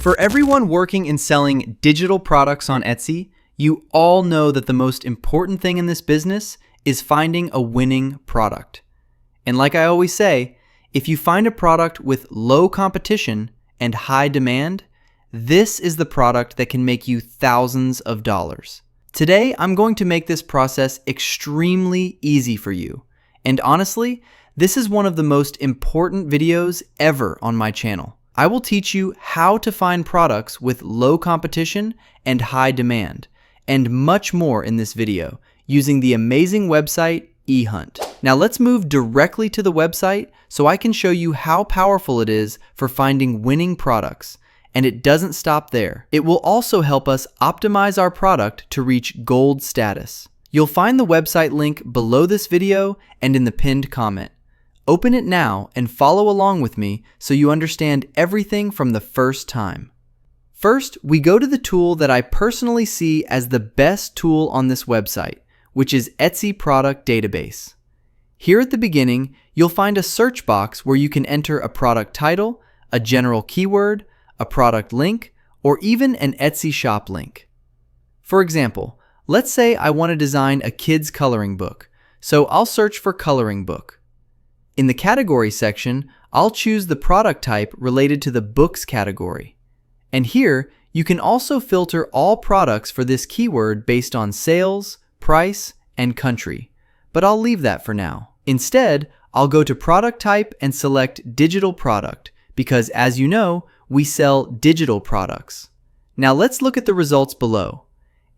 For everyone working and selling digital products on Etsy, you all know that the most important thing in this business is finding a winning product. And like I always say, if you find a product with low competition and high demand, this is the product that can make you thousands of dollars. Today, I'm going to make this process extremely easy for you. And honestly, this is one of the most important videos ever on my channel. I will teach you how to find products with low competition and high demand, and much more in this video using the amazing website EHunt. Now let's move directly to the website so I can show you how powerful it is for finding winning products. And it doesn't stop there. It will also help us optimize our product to reach gold status. You'll find the website link below this video and in the pinned comment. Open it now and follow along with me so you understand everything from the first time. First, we go to the tool that I personally see as the best tool on this website, which is Etsy Product Database. Here at the beginning, you'll find a search box where you can enter a product title, a general keyword, a product link, or even an Etsy shop link. For example, let's say I want to design a kid's coloring book, so I'll search for coloring book. In the category section, I'll choose the product type related to the books category. And here, you can also filter all products for this keyword based on sales, price, and country, but I'll leave that for now. Instead, I'll go to product type and select digital product because, as you know, we sell digital products. Now let's look at the results below.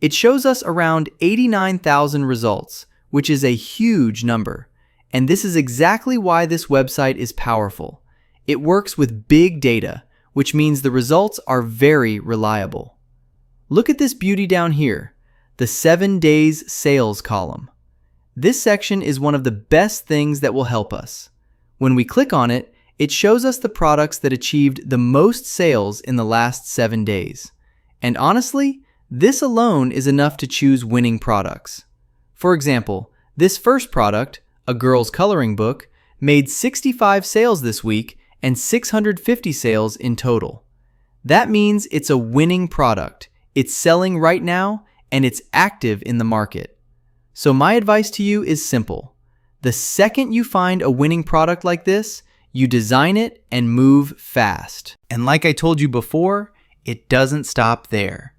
It shows us around 89,000 results, which is a huge number. And this is exactly why this website is powerful. It works with big data, which means the results are very reliable. Look at this beauty down here, the 7 days sales column. This section is one of the best things that will help us. When we click on it, it shows us the products that achieved the most sales in the last 7 days. And honestly, this alone is enough to choose winning products. For example, this first product, a girl's coloring book, made 65 sales this week and 650 sales in total. That means it's a winning product. It's selling right now and it's active in the market. So my advice to you is simple. The second you find a winning product like this, you design it and move fast. And like I told you before, it doesn't stop there.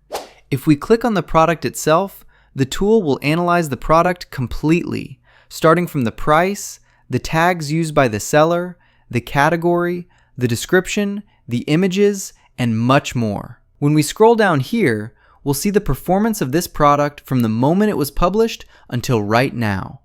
If we click on the product itself, the tool will analyze the product completely, starting from the price, the tags used by the seller, the category, the description, the images, and much more. When we scroll down here, we'll see the performance of this product from the moment it was published until right now,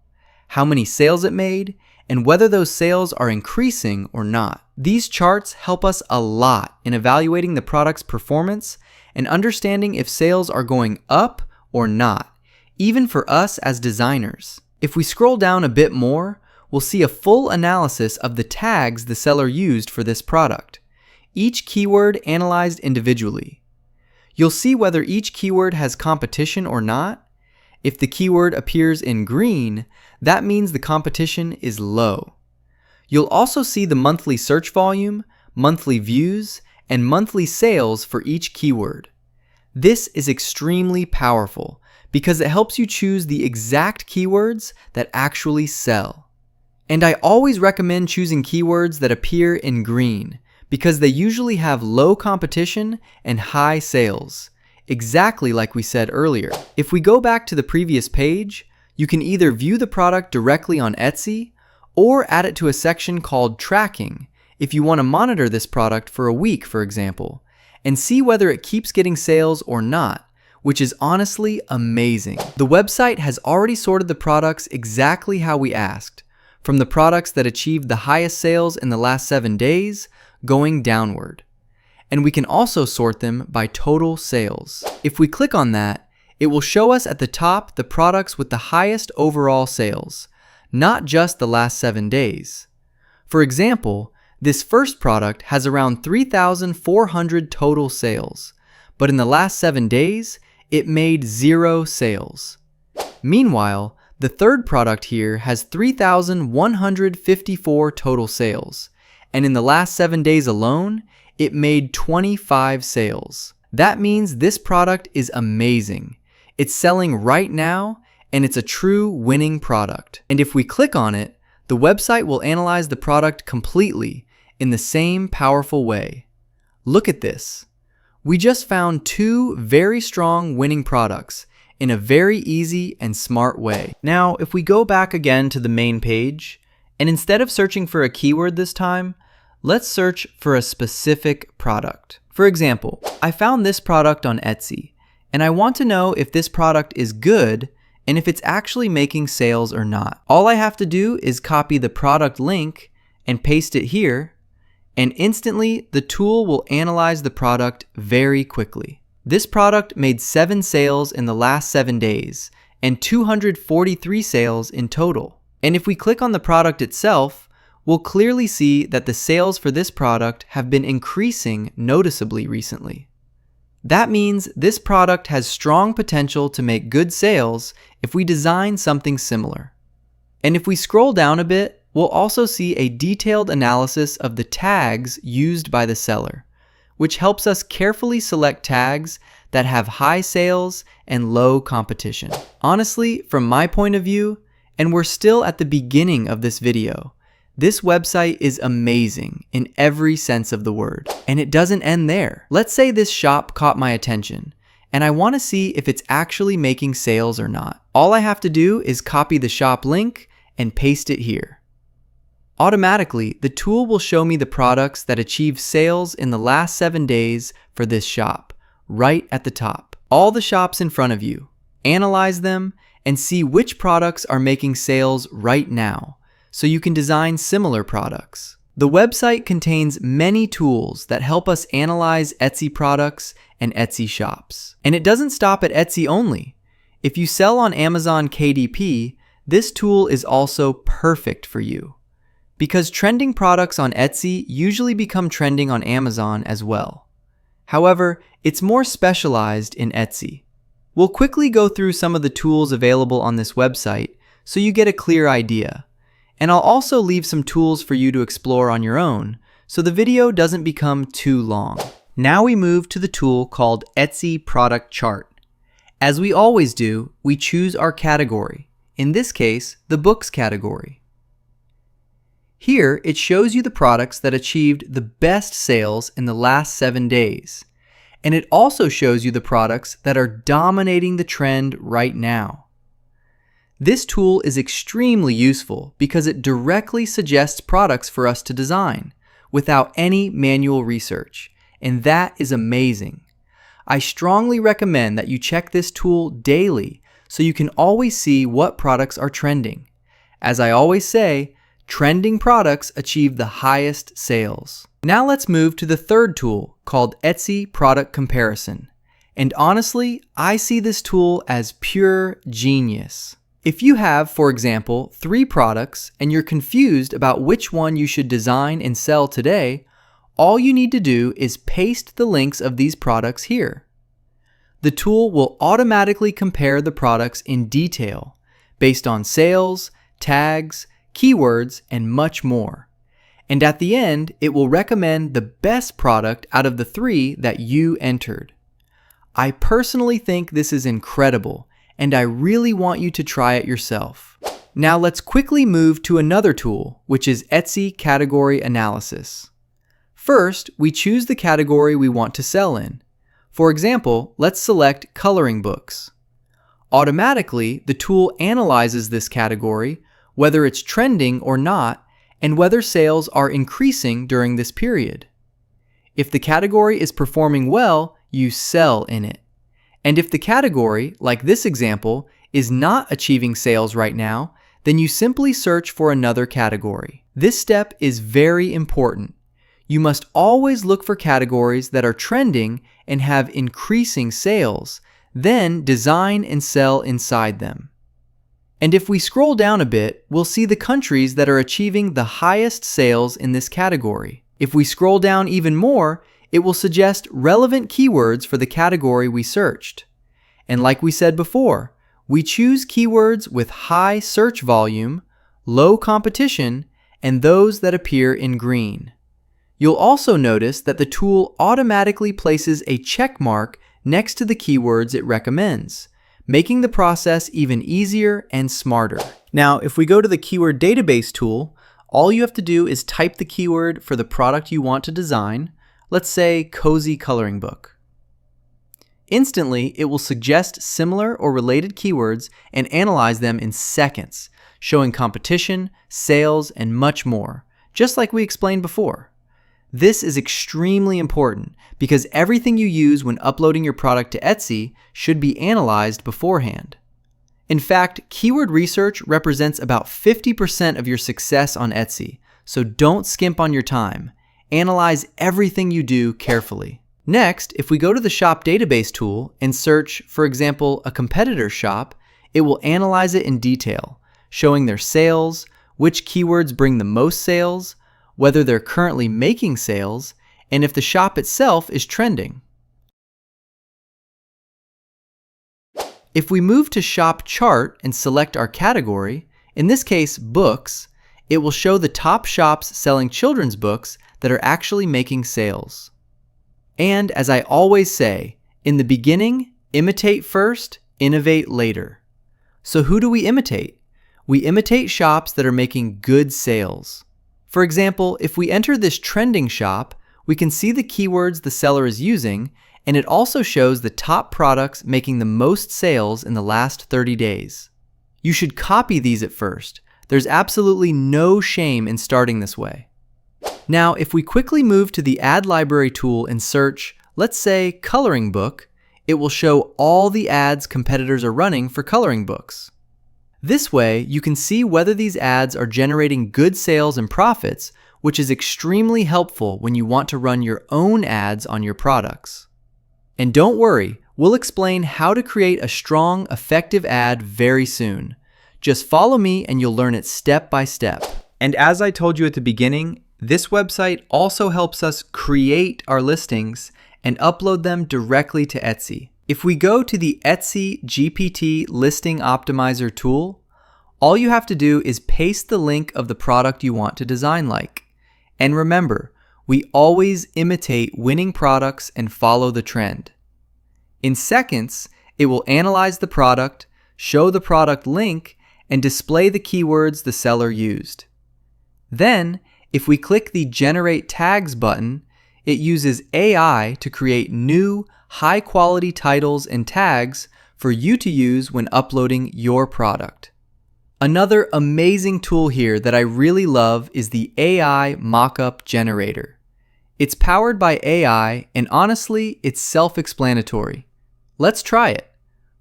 how many sales it made, and whether those sales are increasing or not. These charts help us a lot in evaluating the product's performance and understanding if sales are going up or not, even for us as designers. If we scroll down a bit more, we'll see a full analysis of the tags the seller used for this product, each keyword analyzed individually. You'll see whether each keyword has competition or not. If the keyword appears in green, that means the competition is low. You'll also see the monthly search volume, monthly views, and monthly sales for each keyword. This is extremely powerful because it helps you choose the exact keywords that actually sell. And I always recommend choosing keywords that appear in green because they usually have low competition and high sales, exactly like we said earlier. If we go back to the previous page, you can either view the product directly on Etsy or add it to a section called Tracking if you want to monitor this product for a week, for example, and see whether it keeps getting sales or not, which is honestly amazing. The website has already sorted the products exactly how we asked, from the products that achieved the highest sales in the last 7 days, going downward. And we can also sort them by total sales. If we click on that, it will show us at the top the products with the highest overall sales, not just the last 7 days. For example, this first product has around 3,400 total sales, but in the last 7 days, it made 0 sales. Meanwhile, the third product here has 3,154 total sales, and in the last 7 days alone, it made 25 sales. That means this product is amazing. It's selling right now, and it's a true winning product. And if we click on it, the website will analyze the product completely in the same powerful way. Look at this. We just found 2 very strong winning products in a very easy and smart way. Now, if we go back again to the main page, and instead of searching for a keyword this time, let's search for a specific product. For example, I found this product on Etsy, and I want to know if this product is good and if it's actually making sales or not. All I have to do is copy the product link and paste it here, and instantly the tool will analyze the product very quickly. This product made 7 sales in the last 7 days and 243 sales in total. And if we click on the product itself, we'll clearly see that the sales for this product have been increasing noticeably recently. That means this product has strong potential to make good sales if we design something similar. And if we scroll down a bit, we'll also see a detailed analysis of the tags used by the seller, which helps us carefully select tags that have high sales and low competition. Honestly, from my point of view, and we're still at the beginning of this video, this website is amazing in every sense of the word. And it doesn't end there. Let's say this shop caught my attention, and I want to see if it's actually making sales or not. All I have to do is copy the shop link and paste it here. Automatically, the tool will show me the products that achieved sales in the last 7 days for this shop, right at the top. All the shops in front of you. Analyze them and see which products are making sales right now, so you can design similar products. The website contains many tools that help us analyze Etsy products and Etsy shops. And it doesn't stop at Etsy only. If you sell on Amazon KDP, this tool is also perfect for you, because trending products on Etsy usually become trending on Amazon as well. However, it's more specialized in Etsy. We'll quickly go through some of the tools available on this website so you get a clear idea. And I'll also leave some tools for you to explore on your own, so the video doesn't become too long. Now we move to the tool called Etsy Product Chart. As we always do, we choose our category, in this case, the books category. Here, it shows you the products that achieved the best sales in the last 7 days. And it also shows you the products that are dominating the trend right now. This tool is extremely useful because it directly suggests products for us to design without any manual research, and that is amazing. I strongly recommend that you check this tool daily so you can always see what products are trending. As I always say, trending products achieve the highest sales. Now let's move to the third tool called Etsy Product Comparison. And honestly, I see this tool as pure genius. If you have, for example, 3 products and you're confused about which one you should design and sell today, all you need to do is paste the links of these products here. The tool will automatically compare the products in detail based on sales, tags, keywords, and much more. And at the end, it will recommend the best product out of the 3 that you entered. I personally think this is incredible, and I really want you to try it yourself. Now let's quickly move to another tool, which is Etsy Category Analysis. First, we choose the category we want to sell in. For example, let's select coloring books. Automatically, the tool analyzes this category, whether it's trending or not, and whether sales are increasing during this period. If the category is performing well, you sell in it. And if the category, like this example, is not achieving sales right now, then you simply search for another category. This step is very important. You must always look for categories that are trending and have increasing sales, then design and sell inside them. And if we scroll down a bit, we'll see the countries that are achieving the highest sales in this category. If we scroll down even more, it will suggest relevant keywords for the category we searched. And like we said before, we choose keywords with high search volume, low competition, and those that appear in green. You'll also notice that the tool automatically places a check mark next to the keywords it recommends, making the process even easier and smarter. Now, if we go to the keyword database tool, all you have to do is type the keyword for the product you want to design, let's say cozy coloring book. Instantly, it will suggest similar or related keywords and analyze them in seconds, showing competition, sales, and much more, just like we explained before. This is extremely important because everything you use when uploading your product to Etsy should be analyzed beforehand. In fact, keyword research represents about 50% of your success on Etsy, so don't skimp on your time. Analyze everything you do carefully. Next, if we go to the Shop Database tool and search, for example, a competitor's shop, it will analyze it in detail, showing their sales, which keywords bring the most sales, whether they're currently making sales, and if the shop itself is trending. If we move to Shop Chart and select our category, in this case books, it will show the top shops selling children's books that are actually making sales. And as I always say, in the beginning, imitate first, innovate later. So who do we imitate? We imitate shops that are making good sales. For example, if we enter this trending shop, we can see the keywords the seller is using, and it also shows the top products making the most sales in the last 30 days. You should copy these at first. There's absolutely no shame in starting this way. Now, if we quickly move to the Ad Library tool and search, let's say, coloring book, it will show all the ads competitors are running for coloring books. This way, you can see whether these ads are generating good sales and profits, which is extremely helpful when you want to run your own ads on your products. And don't worry, we'll explain how to create a strong, effective ad very soon. Just follow me and you'll learn it step by step. And as I told you at the beginning, this website also helps us create our listings and upload them directly to Etsy. If we go to the Etsy GPT Listing Optimizer tool, all you have to do is paste the link of the product you want to design like. And remember, we always imitate winning products and follow the trend. In seconds, it will analyze the product, show the product link, and display the keywords the seller used. Then, if we click the Generate Tags button, it uses AI to create new, high-quality titles and tags for you to use when uploading your product. Another amazing tool here that I really love is the AI Mockup Generator. It's powered by AI, and honestly, it's self-explanatory. Let's try it.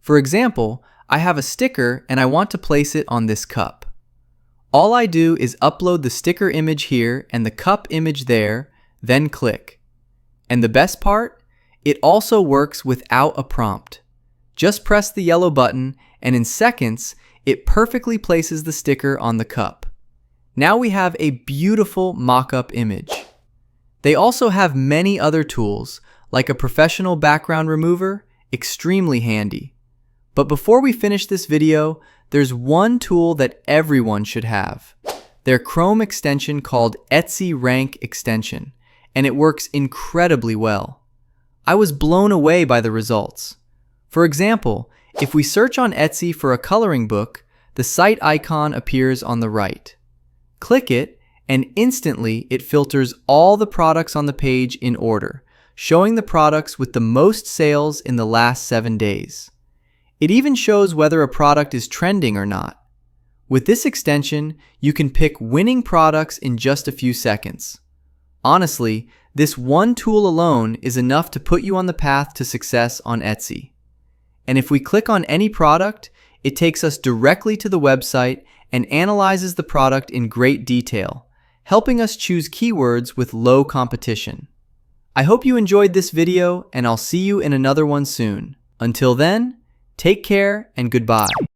For example, I have a sticker and I want to place it on this cup. All I do is upload the sticker image here and the cup image there, then click. And the best part? It also works without a prompt. Just press the yellow button and in seconds, it perfectly places the sticker on the cup. Now we have a beautiful mock-up image. They also have many other tools, like a professional background remover, extremely handy. But before we finish this video, there's one tool that everyone should have. Their Chrome extension called Etsy Rank Extension, and it works incredibly well. I was blown away by the results. For example, if we search on Etsy for a coloring book, the site icon appears on the right. Click it, and instantly it filters all the products on the page in order, showing the products with the most sales in the last 7 days. It even shows whether a product is trending or not. With this extension, you can pick winning products in just a few seconds. Honestly, this one tool alone is enough to put you on the path to success on Etsy. And if we click on any product, it takes us directly to the website and analyzes the product in great detail, helping us choose keywords with low competition. I hope you enjoyed this video, and I'll see you in another one soon. Until then, take care and goodbye.